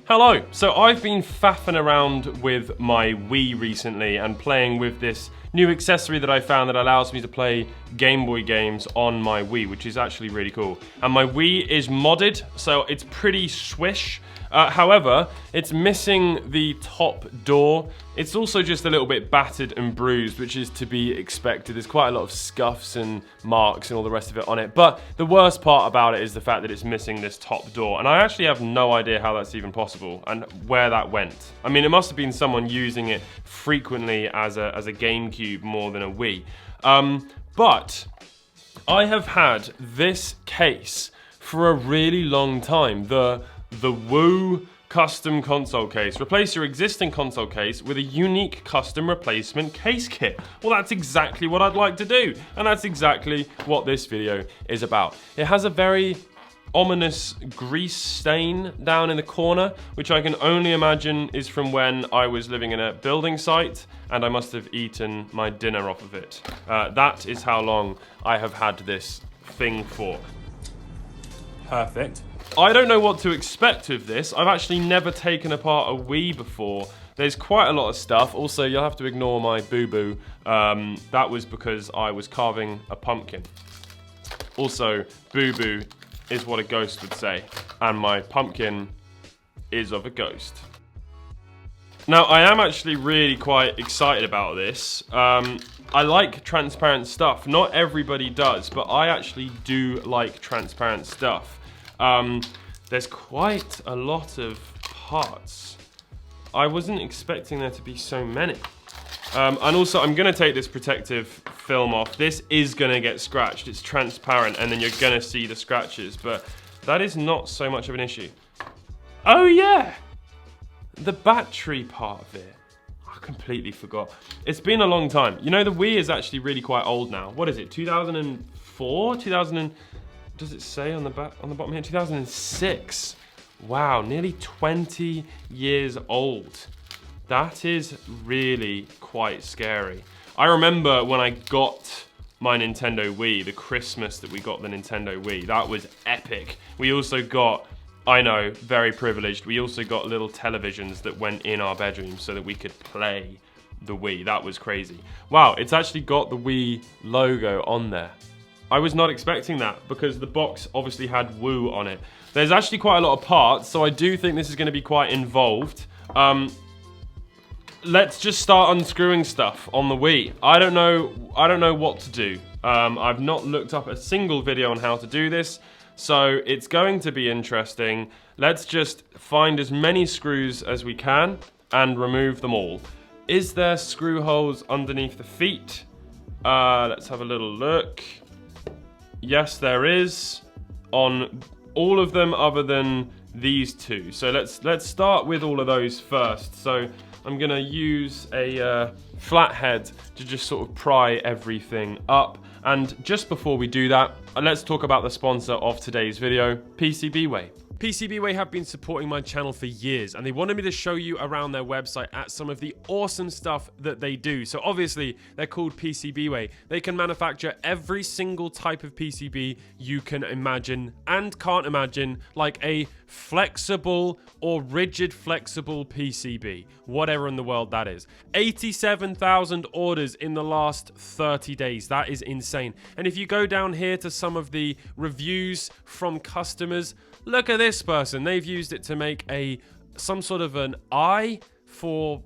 Hello! So I've been faffing around with my Wii recently and playing with this new accessory that I found that allows me to play Game Boy games on my Wii, which is actually really cool. And my Wii is modded, so it's pretty swish. However, it's missing the top door. It's also just a little bit battered and bruised, which is to be expected. There's quite a lot of scuffs and marks and all the rest of it on it. But the worst part about it is the fact that it's missing this top door. And I actually have no idea how that's even possible and where that went. I mean, it must have been someone using it frequently as a GameCube more than a Wii. But I have had this case for a really long time. The Woo custom console case. Replace your existing console case with a unique custom replacement case kit. Well, that's exactly what I'd like to do, and that's exactly what this video is about. It has a very ominous grease stain down in the corner, which I can only imagine is from when I was living in a building site and I must have eaten my dinner off of it. That is how long I have had this thing for. Perfect. I don't know what to expect with this. I've actually never taken apart a Wii before. There's quite a lot of stuff. Also, you'll have to ignore my boo-boo. That was because I was carving a pumpkin. Also, boo-boo is what a ghost would say. And my pumpkin is of a ghost. Now, I am actually really quite excited about this. I like transparent stuff. Not everybody does, but I actually do like transparent stuff. There's quite a lot of parts. I wasn't expecting there to be so many. And also, I'm gonna take this protective film off. This is gonna get scratched. It's transparent, and then you're gonna see the scratches, but that is not so much of an issue. Oh yeah! The battery part of it. I completely forgot. It's been a long time. You know, the Wii is actually really quite old now. What is it, 2004? Does it say on the bottom here? 2006. Wow, nearly 20 years old. That is really quite scary. I remember when I got my Nintendo Wii, the Christmas that we got the Nintendo Wii, that was epic. We also got, I know, very privileged, we also got little televisions that went in our bedrooms so that we could play the Wii. That was crazy. Wow, it's actually got the Wii logo on there. I was not expecting that because the box obviously had Woo on it. There's actually quite a lot of parts, so I do think this is going to be quite involved. Let's just start unscrewing stuff on the Wii. I don't know what to do. I've not looked up a single video on how to do this, so it's going to be interesting. Let's just find as many screws as we can and remove them all. Is there screw holes underneath the feet? Let's have a little look. Yes, there is, on all of them other than these two. So let's start with all of those first. So I'm gonna use a flathead to just sort of pry everything up. And just before we do that, let's talk about the sponsor of today's video, PCB Way. PCB Way have been supporting my channel for years, and they wanted me to show you around their website at some of the awesome stuff that they do. So obviously, they're called PCB Way. They can manufacture every single type of PCB you can imagine and can't imagine, like a flexible or rigid flexible PCB, whatever in the world that is. 87,000 orders in the last 30 days. That is insane. And if you go down here to some of the reviews from customers, look at this person. They've used it to make some sort of an eye for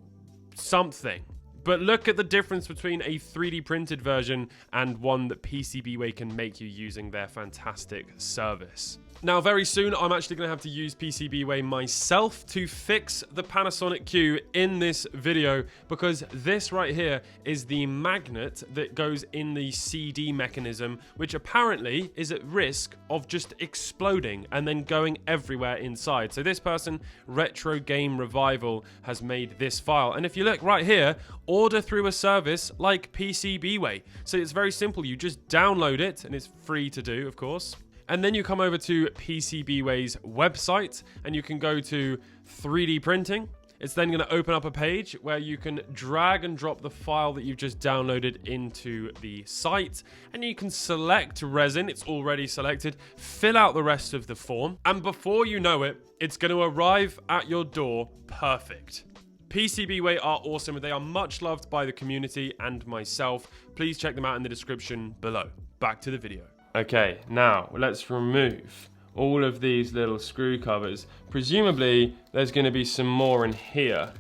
something. But look at the difference between a 3D printed version and one that PCB Way can make you using their fantastic service. Now, very soon, I'm actually going to have to use PCB Way myself to fix the Panasonic Q in this video, because this right here is the magnet that goes in the CD mechanism, which apparently is at risk of just exploding and then going everywhere inside. So this person, Retro Game Revival, has made this file. And if you look right here, order through a service like PCB Way. So it's very simple. You just download it, and it's free to do, of course. And then you come over to PCB Way's website and you can go to 3D printing. It's then going to open up a page where you can drag and drop the file that you've just downloaded into the site, and you can select resin. It's already selected. Fill out the rest of the form, and before you know it, it's going to arrive at your door perfect. PCB Way are awesome. They are much loved by the community and myself. Please check them out in the description below. Back to the video. Okay, now let's remove all of these little screw covers. Presumably, there's going to be some more in here.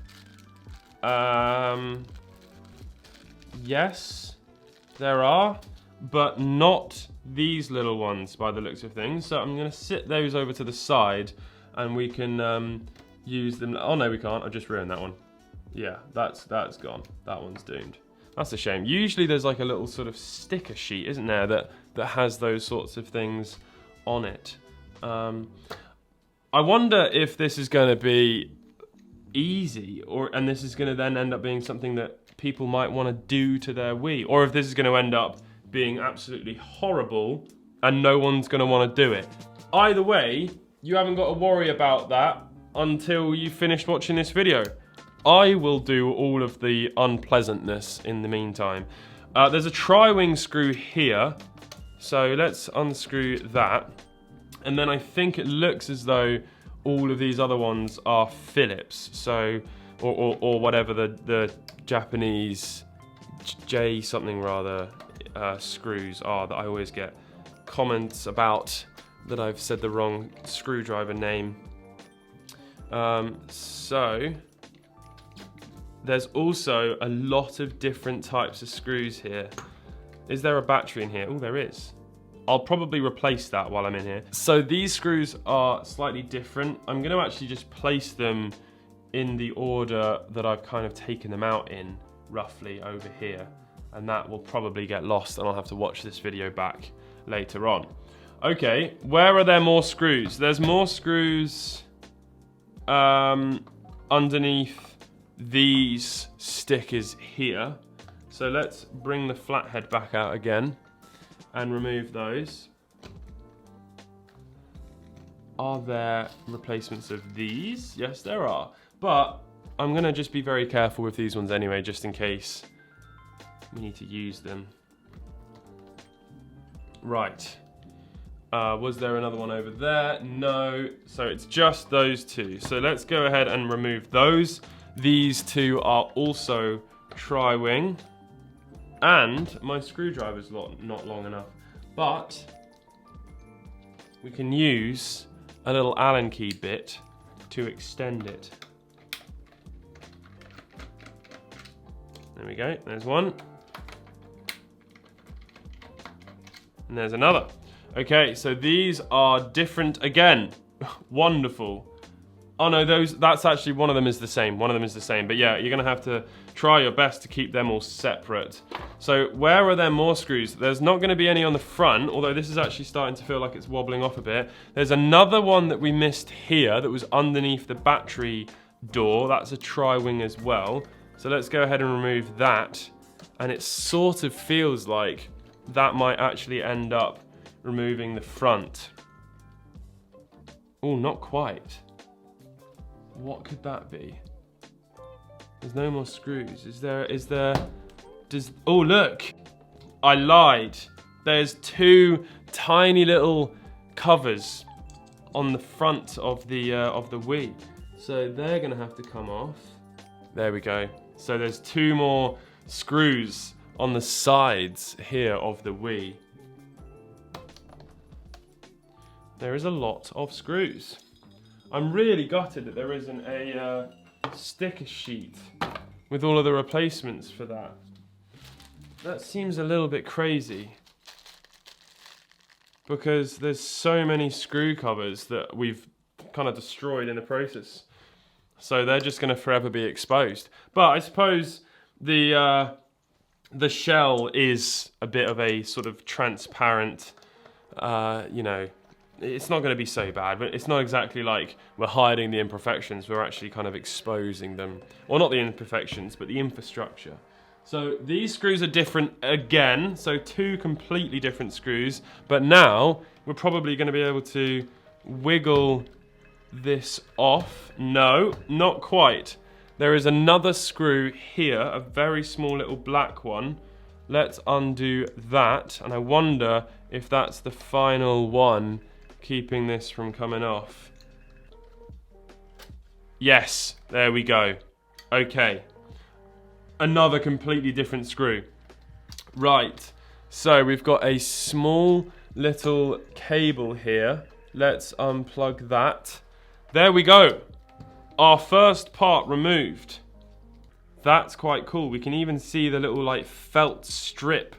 Yes, there are, but not these little ones by the looks of things. So I'm going to sit those over to the side, and we can use them. Oh no, we can't. I just ruined that one. Yeah, that's gone. That one's doomed. That's a shame. Usually there's like a little sort of sticker sheet, isn't there, that has those sorts of things on it. I wonder if this is going to be easy, and this is going to then end up being something that people might want to do to their Wii, or if this is going to end up being absolutely horrible and no one's going to want to do it. Either way, you haven't got to worry about that until you finish watching this video. I will do all of the unpleasantness in the meantime. There's a tri-wing screw here, so let's unscrew that. And then I think it looks as though all of these other ones are Phillips, so or whatever the Japanese J something rather screws are that I always get comments about that I've said the wrong screwdriver name. So there's also a lot of different types of screws here. Is there a battery in here? Oh, there is. I'll probably replace that while I'm in here. So these screws are slightly different. I'm going to actually just place them in the order that I've kind of taken them out in, roughly over here. And that will probably get lost, and I'll have to watch this video back later on. Okay, where are there more screws? There's more screws underneath these stickers here. So let's bring the flathead back out again and remove those. Are there replacements of these? Yes, there are. But I'm gonna just be very careful with these ones anyway, just in case we need to use them. Right. Was there another one over there? No. So it's just those two. So let's go ahead and remove those. These two are also tri-wing. And my screwdriver's not long enough. But we can use a little Allen key bit to extend it. There we go. There's one. And there's another. Okay, so these are different again. Wonderful. Oh no, that's actually, one of them is the same. One of them is the same. But yeah, you're gonna have to try your best to keep them all separate. So where are there more screws? There's not gonna be any on the front, although this is actually starting to feel like it's wobbling off a bit. There's another one that we missed here that was underneath the battery door. That's a tri-wing as well. So let's go ahead and remove that. And it sort of feels like that might actually end up removing the front. Oh, not quite. What could that be? There's no more screws. Oh look! I lied. There's two tiny little covers on the front of the Wii. So they're gonna have to come off. There we go. So there's two more screws on the sides here of the Wii. There is a lot of screws. I'm really gutted that there isn't a sticker sheet with all of the replacements for that. That seems a little bit crazy, because there's so many screw covers that we've kind of destroyed in the process. So they're just going to forever be exposed. But I suppose the shell is a bit of a sort of transparent, you know, it's not going to be so bad, but it's not exactly like we're hiding the imperfections. We're actually kind of exposing them. Well, not the imperfections, but the infrastructure. So these screws are different again. So two completely different screws. But now we're probably going to be able to wiggle this off. No, not quite. There is another screw here, a very small little black one. Let's undo that, and I wonder if that's the final one keeping this from coming off. Yes, there we go. Okay. Another completely different screw. Right, so we've got a small little cable here. Let's unplug that. There we go. Our first part removed. That's quite cool. We can even see the little like felt strip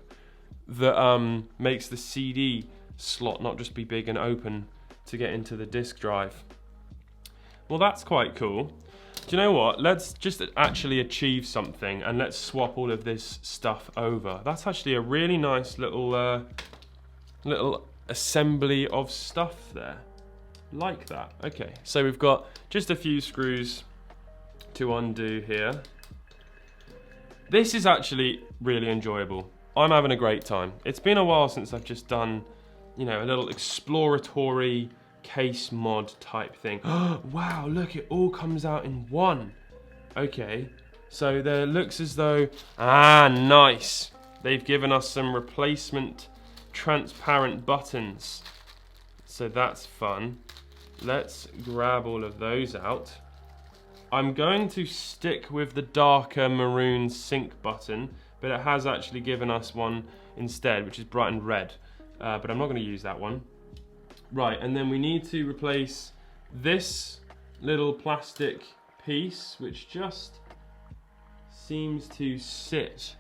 that makes the CD slot not just be big and open to get into the disk drive. Well, that's quite cool. Do you know what? Let's just actually achieve something and let's swap all of this stuff over. That's actually a really nice little little assembly of stuff there. Like that. Okay, so we've got just a few screws to undo here. This is actually really enjoyable. I'm having a great time. It's been a while since I've just done, you know, a little exploratory case mod type thing. Wow, look, it all comes out in one. Okay, so there looks as though, nice. They've given us some replacement transparent buttons. So that's fun. Let's grab all of those out. I'm going to stick with the darker maroon sync button, but it has actually given us one instead, which is bright and red. But I'm not going to use that one. Right, and then we need to replace this little plastic piece, which just seems to sit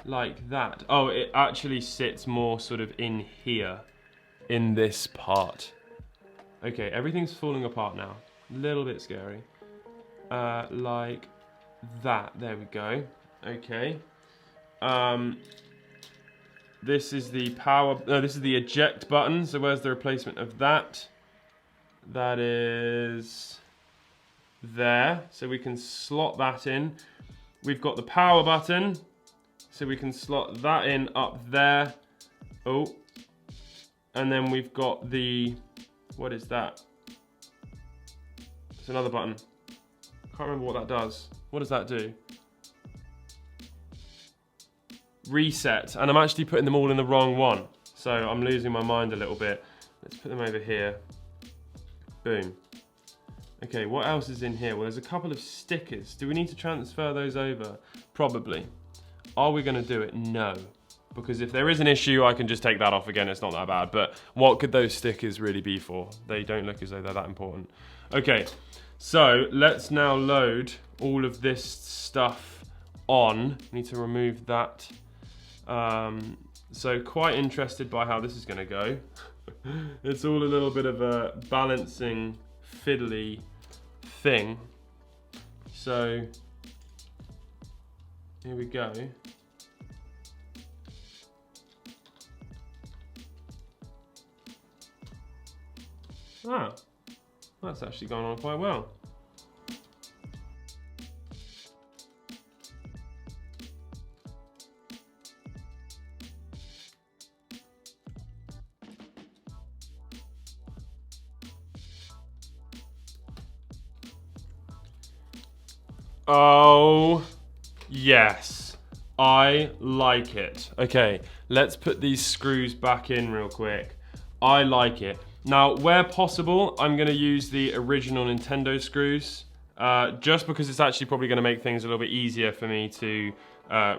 like that. Oh, it actually sits more sort of in here, in this part. Okay, everything's falling apart now. A little bit scary. Like that. There we go. Okay. This is the power. No, this is the eject button. So where's the replacement of that? That is there. So we can slot that in. We've got the power button. So we can slot that in up there. Oh. And then we've got the... What is that? It's another button. Can't remember what that does. What does that do? Reset. And I'm actually putting them all in the wrong one. So I'm losing my mind a little bit. Let's put them over here. Boom. Okay, what else is in here? Well, there's a couple of stickers. Do we need to transfer those over? Probably. Are we going to do it? No. Because if there is an issue, I can just take that off again. It's not that bad. But what could those stickers really be for? They don't look as though they're that important. Okay, so let's now load all of this stuff on. Need to remove that. So quite interested by how this is going to go. It's all a little bit of a balancing, fiddly thing. So here we go. Ah, that's actually gone on quite well. Oh, yes. I like it. Okay, let's put these screws back in real quick. I like it. Now, where possible, I'm going to use the original Nintendo screws, just because it's actually probably going to make things a little bit easier for me to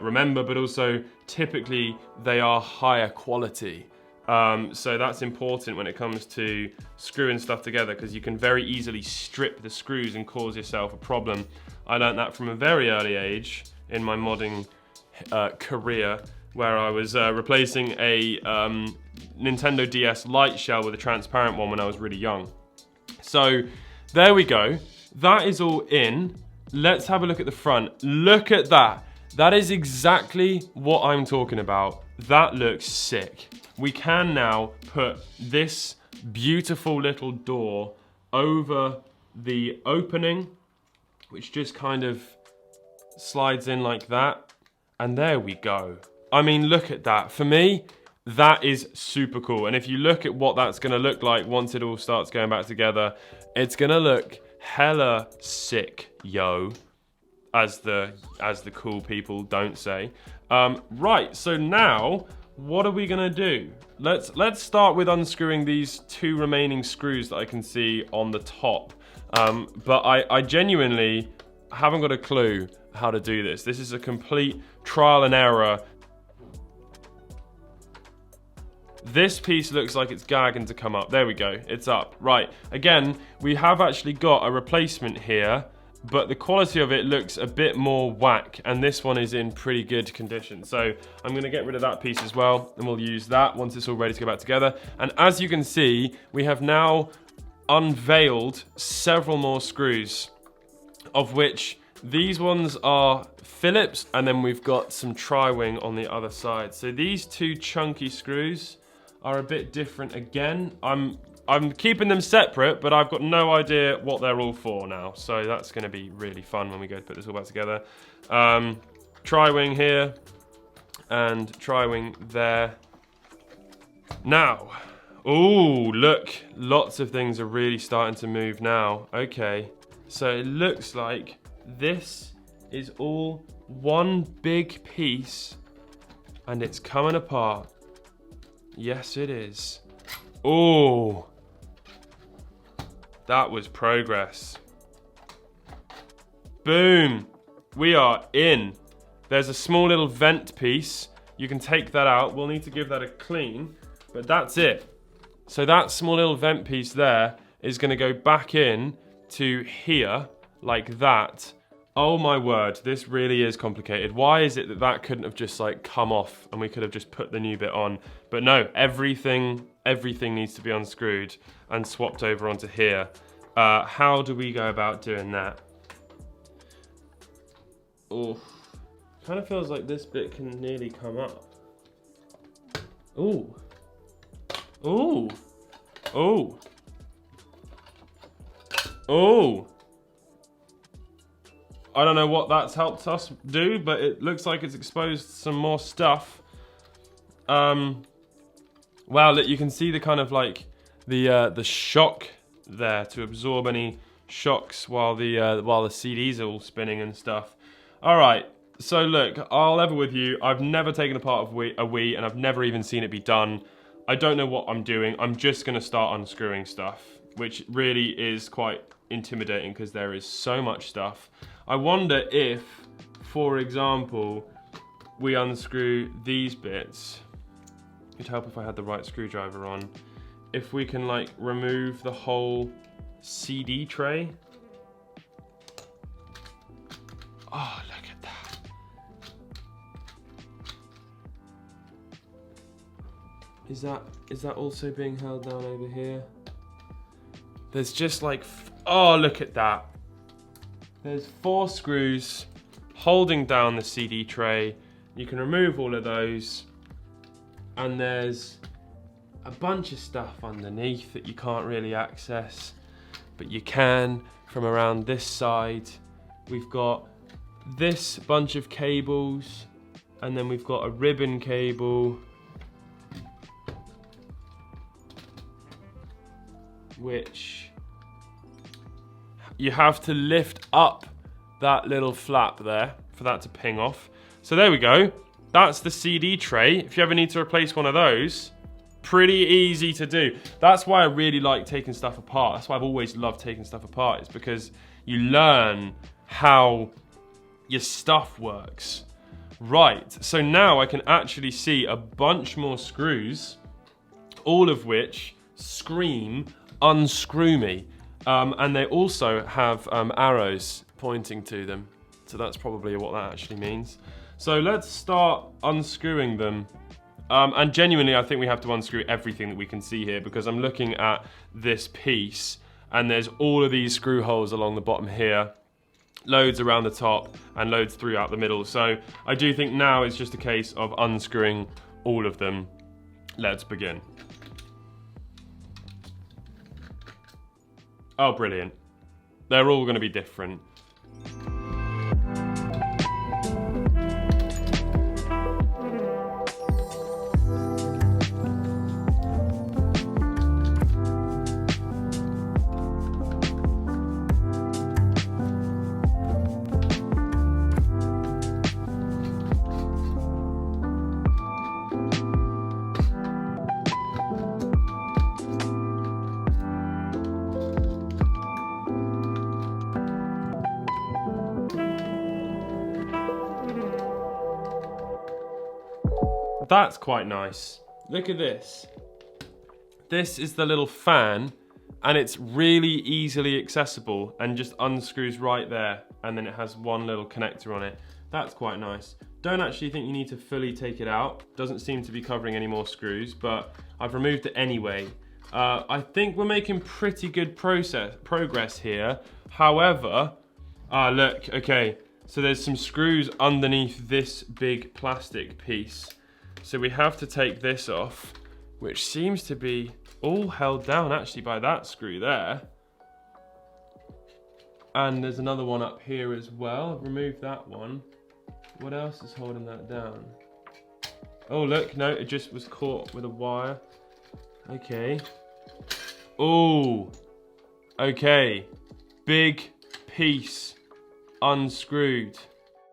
remember, but also typically they are higher quality. So that's important when it comes to screwing stuff together, because you can very easily strip the screws and cause yourself a problem. I learned that from a very early age in my modding career, where I was replacing a Nintendo DS light shell with a transparent one when I was really young. So there we go. That is all in. Let's have a look at the front. Look at that. That is exactly what I'm talking about. That looks sick. We can now put this beautiful little door over the opening, which just kind of slides in like that. And there we go. I mean, look at that. For me, that is super cool. And if you look at what that's going to look like once it all starts going back together, it's going to look hella sick, yo. as the cool people don't say. Right, so now what are we gonna do? Let's start with unscrewing these 2 remaining screws that I can see on the top. But I genuinely haven't got a clue how to do this. This is a complete trial and error. This piece looks like it's gagging to come up. There we go, it's up. Right, again, we have actually got a replacement here, but the quality of it looks a bit more whack, and this one is in pretty good condition. So I'm gonna get rid of that piece as well, and we'll use that once it's all ready to go back together. And as you can see, we have now unveiled several more screws, of which these ones are Phillips, and then we've got some tri-wing on the other side. So these 2 chunky screws are a bit different again. I'm keeping them separate, but I've got no idea what they're all for now. So that's gonna be really fun when we go to put this all back together. Tri-wing here, and tri-wing there. Now, ooh, look, lots of things are really starting to move now. Okay, so it looks like this is all one big piece, and it's coming apart. Yes, it is. Oh, that was progress. Boom, we are in. There's a small little vent piece. You can take that out. We'll need to give that a clean, but that's it. So that small little vent piece there is gonna go back in to here, like that. Oh my word, this really is complicated. Why is it that that couldn't have just like come off and we could have just put the new bit on? But no, everything needs to be unscrewed and swapped over onto here. How do we go about doing that? Oh, kind of feels like this bit can nearly come up. Ooh. Ooh. Ooh. Ooh. I don't know what that's helped us do, but it looks like it's exposed some more stuff. Wow, look, you can see the kind of like the shock there to absorb any shocks while the CD's are all spinning and stuff. All right, so look, I'll level with you. I've never taken apart a Wii, and I've never even seen it be done. I don't know what I'm doing. I'm just gonna start unscrewing stuff, which really is quite intimidating because there is so much stuff. I wonder if, for example, we unscrew these bits. It'd help if I had the right screwdriver on. If we can like remove the whole CD tray. Oh, look at that. Is that also being held down over here? There's just like, oh, look at that. There's 4 screws holding down the CD tray. You can remove all of those. And there's a bunch of stuff underneath that you can't really access, but you can from around this side. We've got this bunch of cables, and then we've got a ribbon cable, which you have to lift up that little flap there for that to ping off. So there we go. That's the CD tray. If you ever need to replace one of those, pretty easy to do. That's why I really like taking stuff apart. That's why I've always loved taking stuff apart. It's because you learn how your stuff works. Right, so now I can actually see a bunch more screws, all of which scream, unscrew me. And they also have arrows pointing to them. So that's probably what that actually means. So let's start unscrewing them. And genuinely, I think we have to unscrew everything that we can see here, because I'm looking at this piece and there's all of these screw holes along the bottom here, loads around the top and loads throughout the middle. So I do think now it's just a case of unscrewing all of them. Let's begin. Oh, brilliant. They're all going to be different. That's quite nice. Look at this. This is the little fan, and it's really easily accessible and just unscrews right there, and then it has one little connector on it. That's quite nice. Don't actually think you need to fully take it out. Doesn't seem to be covering any more screws, but I've removed it anyway. I think we're making pretty good progress here. However, look, okay, so there's some screws underneath this big plastic piece. So we have to take this off, which seems to be all held down actually by that screw there. And there's another one up here as well. I've removed that one. What else is holding that down? Oh look, no, it just was caught with a wire. Okay. Oh, okay. Big piece unscrewed.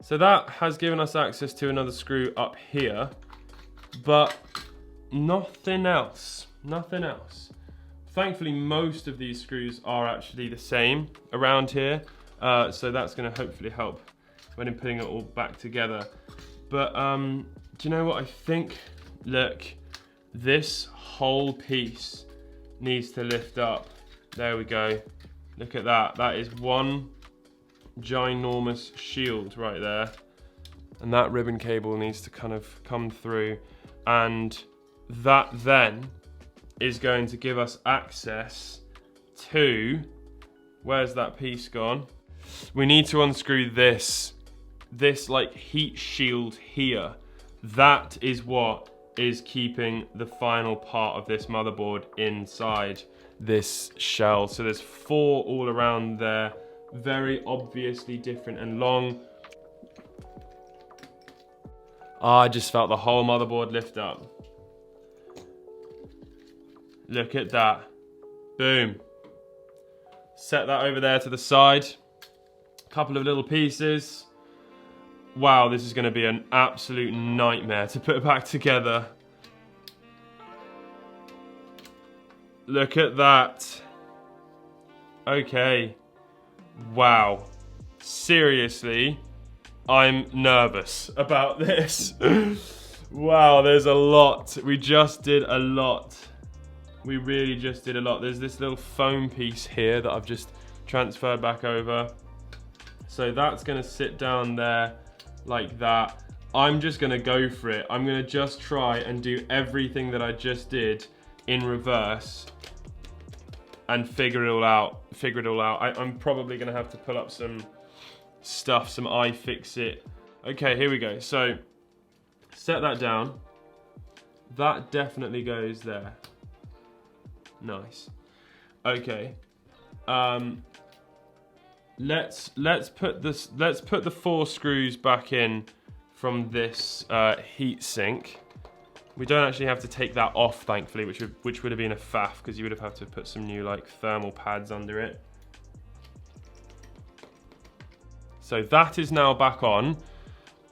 So that has given us access to another screw up here, but nothing else. Nothing else. Thankfully, most of these screws are actually the same around here, so that's going to hopefully help when I'm putting it all back together. But do you know what I think? Look, this whole piece needs to lift up. There we go. Look at that. That is one ginormous shield right there. And that ribbon cable needs to kind of come through. And that then is going to give us access to, where's that piece gone? We need to unscrew this like heat shield here. That is what is keeping the final part of this motherboard inside this shell. So there's 4 all around there, very obviously different and long. I just felt the whole motherboard lift up. Look at that. Boom. Set that over there to the side. Couple of little pieces. Wow, this is going to be an absolute nightmare to put back together. Look at that. Okay. Wow. Seriously, I'm nervous about this. Wow, there's a lot. We just did a lot. We really just did a lot. There's this little foam piece here that I've just transferred back over. So that's going to sit down there like that. I'm just going to go for it. I'm going to just try and do everything that I just did in reverse and figure it all out. I'm probably going to have to pull up some stuff, some iFixit. Okay, here we go. So set that down. That definitely goes there. Nice. Okay. Let's put the 4 screws back in from this heat sink. We don't actually have to take that off, thankfully, which would have been a faff because you would have had to put some new like thermal pads under it. So that is now back on.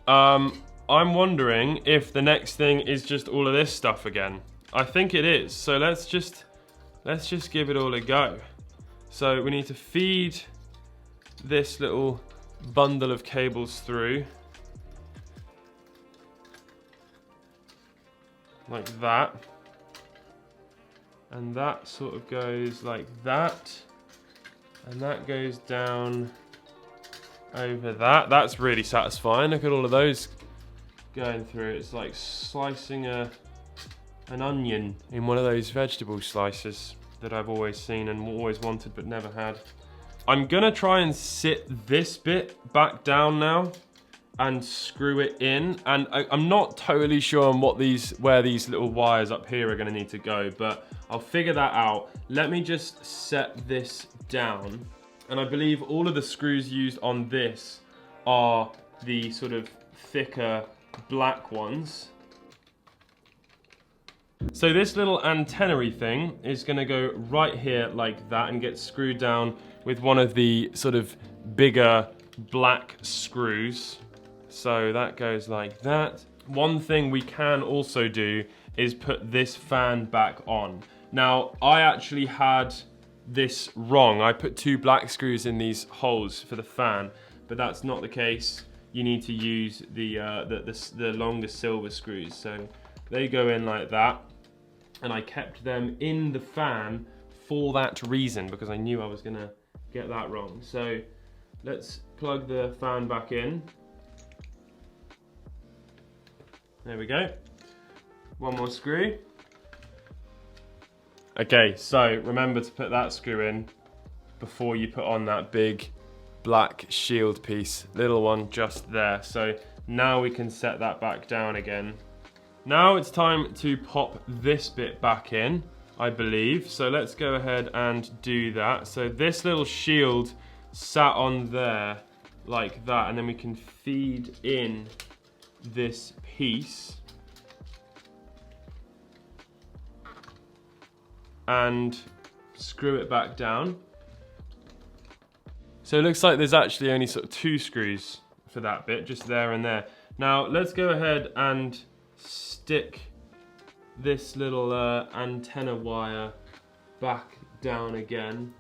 I'm wondering if the next thing is just all of this stuff again. I think it is. So let's just give it all a go. So we need to feed this little bundle of cables through. Like that. And that sort of goes like that. And that goes down over that. That's really satisfying. Look at all of those going through. It's like slicing an onion in one of those vegetable slicers that I've always seen and always wanted but never had. I'm gonna try and sit this bit back down now and screw it in, and I'm not totally sure on where these little wires up here are gonna need to go, but I'll figure that out. Let me just set this down, and I believe all of the screws used on this are the sort of thicker black ones. So this little antenna-y thing is gonna go right here like that and get screwed down with one of the sort of bigger black screws. So that goes like that. One thing we can also do is put this fan back on. Now, I actually had this wrong. I put 2 black screws in these holes for the fan, but that's not the case. You need to use the longer silver screws. So They go in like that. And I kept them in the fan for that reason, because I knew I was gonna get that wrong. So let's plug the fan back in. There we go. One more screw. Okay, so remember to put that screw in before you put on that big black shield piece. Little one just there. So now we can set that back down again. Now it's time to pop this bit back in, I believe. So let's go ahead and do that. So this little shield sat on there like that, and then we can feed in this piece and screw it back down. So it looks like there's actually only sort of 2 screws for that bit, just there and there. Now let's go ahead and stick this little antenna wire back down again.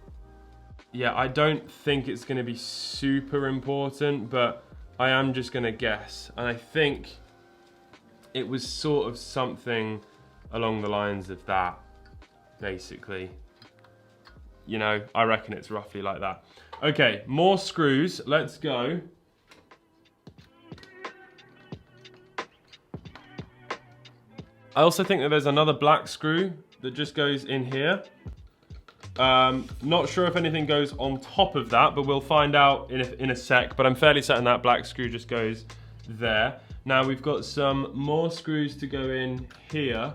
Yeah, I don't think it's going to be super important, but I am just going to guess. And I think it was sort of something along the lines of that, basically. You know, I reckon it's roughly like that. Okay, more screws. Let's go. I also think that there's another black screw that just goes in here. Not sure if anything goes on top of that, but we'll find out in a sec. But I'm fairly certain that black screw just goes there. Now we've got some more screws to go in here.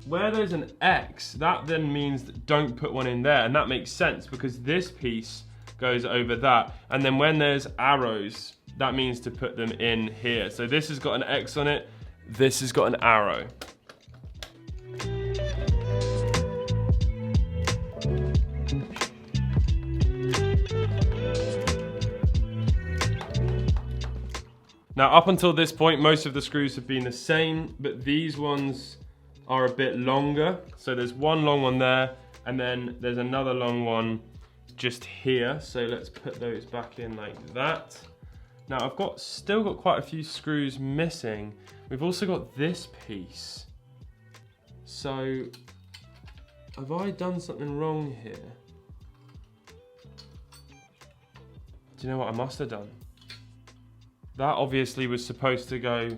Where there's an X, that then means that don't put one in there. And that makes sense because this piece goes over that. And then when there's arrows, that means to put them in here. So this has got an X on it. This has got an arrow. Now, up until this point, most of the screws have been the same, but these ones are a bit longer. So there's one long one there, and then there's another long one just here. So let's put those back in like that. Now, I've still got quite a few screws missing. We've also got this piece. So, have I done something wrong here? Do you know what I must have done? That obviously was supposed to go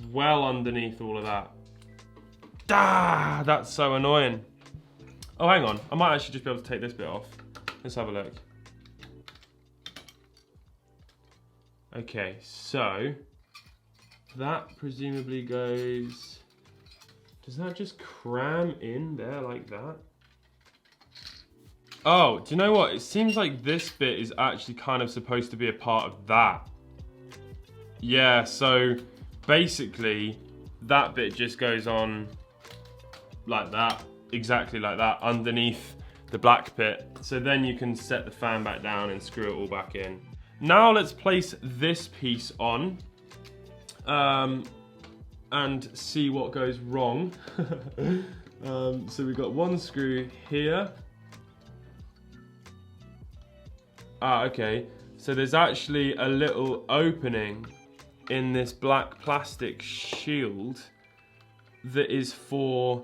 well underneath all of that. Ah, that's so annoying. Oh, hang on. I might actually just be able to take this bit off. Let's have a look. Okay, so that presumably goes... Does that just cram in there like that? Oh, do you know what? It seems like this bit is actually kind of supposed to be a part of that. Yeah, so basically that bit just goes on like that, exactly like that, underneath the black bit. So then you can set the fan back down and screw it all back in. Now let's place this piece on and see what goes wrong. So we've got one screw here. Ah, okay. So there's actually a little opening in this black plastic shield that is for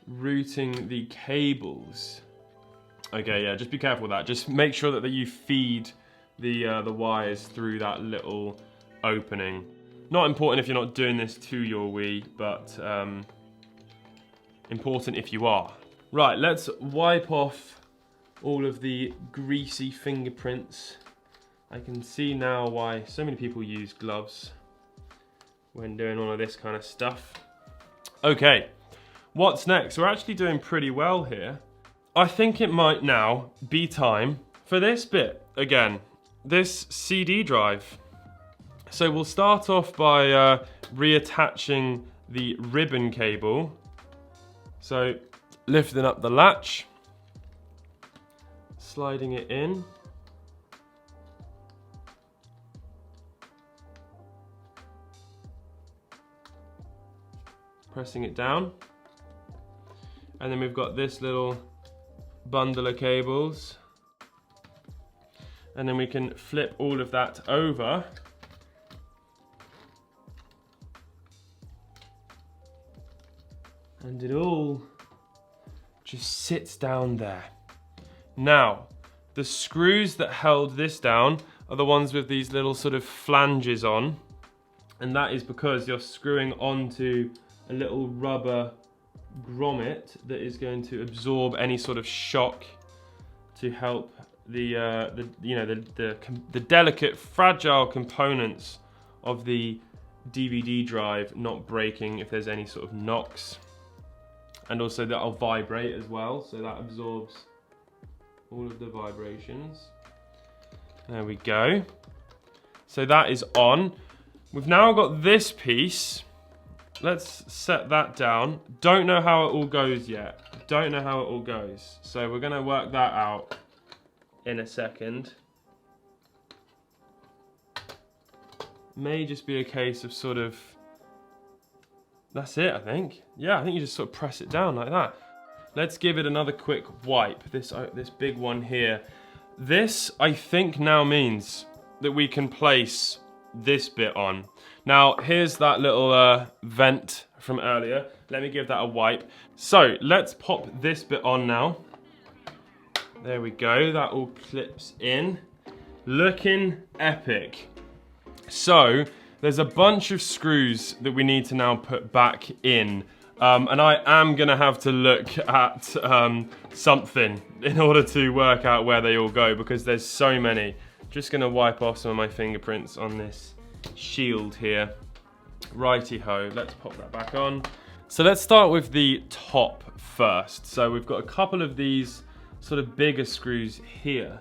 routing the cables. Okay, yeah, just be careful with that. Just make sure that you feed the wires through that little opening. Not important if you're not doing this to your Wii, but important if you are. Right, let's wipe off all of the greasy fingerprints. I can see now why so many people use gloves when doing all of this kind of stuff. Okay, what's next? We're actually doing pretty well here. I think it might now be time for this bit again, this CD drive. So we'll start off by reattaching the ribbon cable. So lifting up the latch, sliding it in. Pressing it down, and then we've got this little bundle of cables, and then we can flip all of that over, And it all just sits down there. Now, the screws that held this down are the ones with these little sort of flanges on. And that is because you're screwing onto a little rubber grommet that is going to absorb any sort of shock to help the delicate, fragile components of the DVD drive not breaking if there's any sort of knocks. And also that'll vibrate as well, so that absorbs all of the vibrations. There we go. So that is on. We've now got this piece. Let's set that down. Don't know how it all goes yet. Don't know how it all goes. So we're gonna work that out in a second. May just be a case of sort of, that's it, I think. Yeah, I think you just sort of press it down like that. Let's give it another quick wipe. This big one here. This, I think, now means that we can place this bit on. Now, here's that little vent from earlier. Let me give that a wipe. So, let's pop this bit on now. There we go, that all clips in. Looking epic. So, there's a bunch of screws that we need to now put back in. And I am gonna have to look at something in order to work out where they all go because there's so many. Just gonna wipe off some of my fingerprints on this shield here. Righty-ho, let's pop that back on. So let's start with the top first. So we've got a couple of these sort of bigger screws here.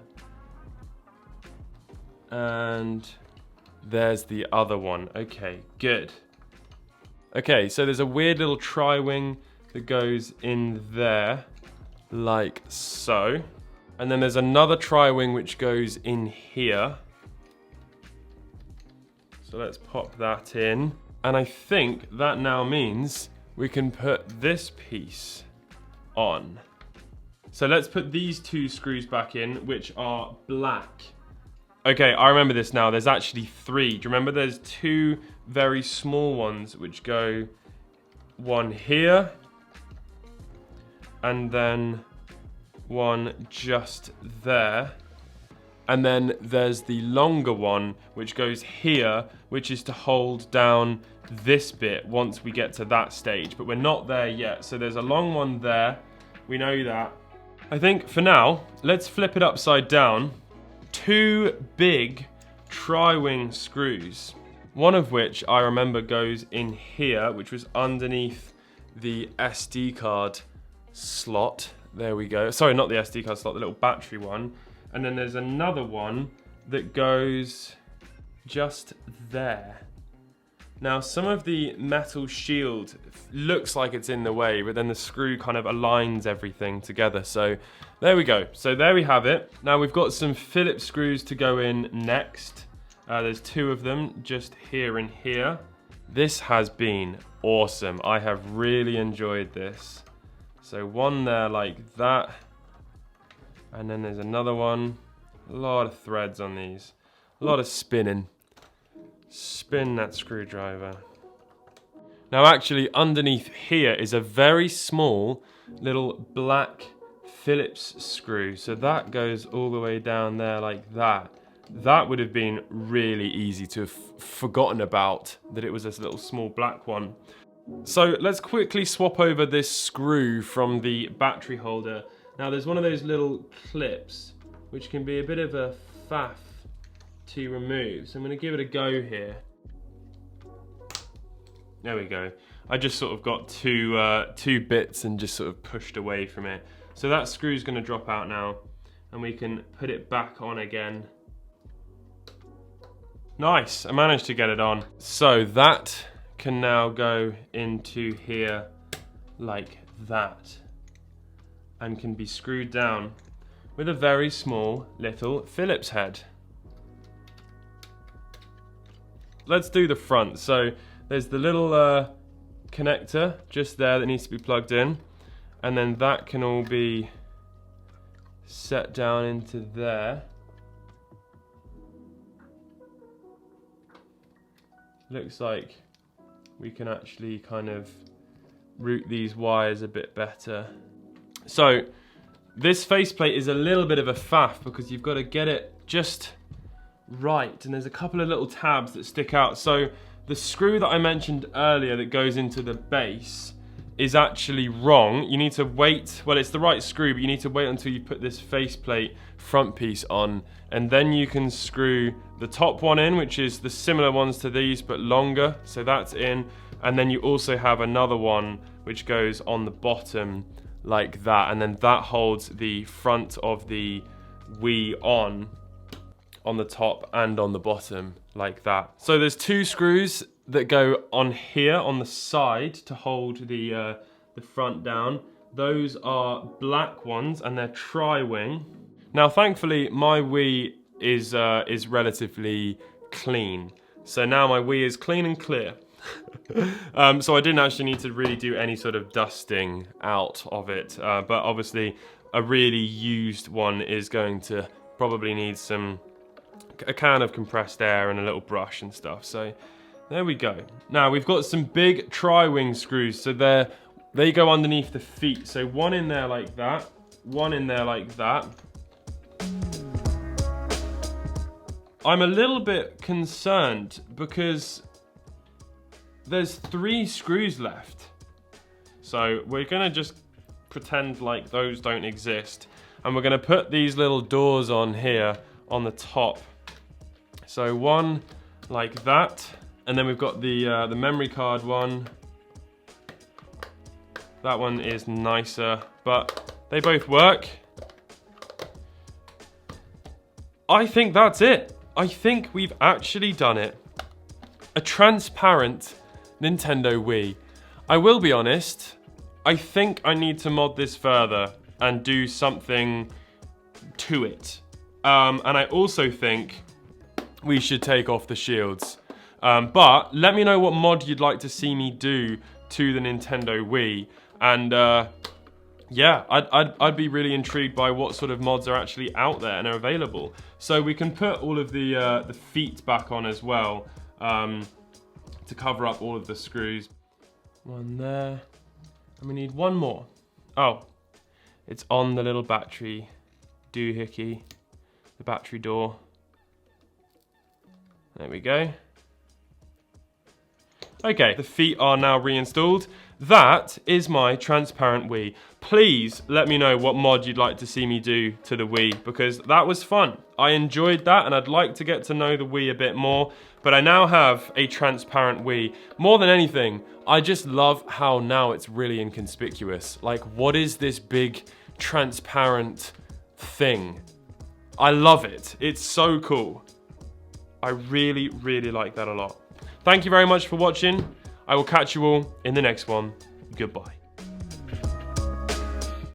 And there's the other one. Okay, good. Okay, so there's a weird little tri-wing that goes in there, like so. And then there's another tri-wing which goes in here. So let's pop that in. And I think that now means we can put this piece on. So let's put these two screws back in, which are black. Okay, I remember this now. There's actually three. Do you remember there's two very small ones which go one here and then one just there. And then there's the longer one which goes here, which is to hold down this bit once we get to that stage. But we're not there yet. So there's a long one there. We know that. I think for now, let's flip it upside down. Two big tri-wing screws, one of which I remember goes in here, which was underneath the SD card slot. There we go. Sorry, not the SD card slot, the little battery one. And then there's another one that goes just there. Now, some of the metal shield looks like it's in the way, but then the screw kind of aligns everything together. So there we go. So there we have it. Now we've got some Phillips screws to go in next. There's two of them just here and here. This has been awesome. I have really enjoyed this. So one there like that. And then there's another one. A lot of threads on these. A lot of spinning. Spin that screwdriver. Now actually underneath here is a very small little black Phillips screw. So that goes all the way down there like that. That would have been really easy to have forgotten about, that it was this little small black one. So let's quickly swap over this screw from the battery holder. Now there's one of those little clips which can be a bit of a faff to remove. So I'm going to give it a go here. There we go. I just sort of got two bits and just sort of pushed away from it. So that screw's going to drop out now and we can put it back on again. Nice, I managed to get it on. So that can now go into here like that and can be screwed down with a very small little Phillips head. Let's do the front. So there's the little connector just there that needs to be plugged in, and then that can all be set down into there. Looks like we can actually kind of route these wires a bit better. So this faceplate is a little bit of a faff because you've got to get it just right, and there's a couple of little tabs that stick out. So the screw that I mentioned earlier that goes into the base is actually wrong. You need to wait, well, it's the right screw, but you need to wait until you put this faceplate front piece on, and then you can screw the top one in, which is the similar ones to these but longer, so that's in. And then you also have another one which goes on the bottom like that, and then that holds the front of the Wii on the top and on the bottom like that. So there's two screws that go on here on the side to hold the front down. Those are black ones and they're tri-wing. Now thankfully my Wii is relatively clean. So now my Wii is clean and clear. So I didn't actually need to really do any sort of dusting out of it. But obviously a really used one is going to probably need a can of compressed air and a little brush and stuff. So there we go. Now we've got some big tri-wing screws. So they go underneath the feet. So one in there like that, one in there like that. I'm a little bit concerned because there's 3 screws left. So we're gonna just pretend like those don't exist. And we're gonna put these little doors on here on the top. So one like that. And then we've got the memory card one. That one is nicer, but they both work. I think that's it. I think we've actually done it. A transparent Nintendo Wii. I will be honest, I think I need to mod this further and do something to it. And I also think we should take off the shields. But let me know what mod you'd like to see me do to the Nintendo Wii. And yeah, I'd be really intrigued by what sort of mods are actually out there and are available. So we can put all of the feet back on as well to cover up all of the screws. One there. And we need one more. Oh, it's on the little battery doohickey, the battery door. There we go. Okay, the feet are now reinstalled. That is my transparent Wii. Please let me know what mod you'd like to see me do to the Wii, because that was fun. I enjoyed that and I'd like to get to know the Wii a bit more, but I now have a transparent Wii. More than anything, I just love how now it's really inconspicuous. Like, what is this big transparent thing? I love it. It's so cool. I really, really like that a lot. Thank you very much for watching. I will catch you all in the next one. Goodbye.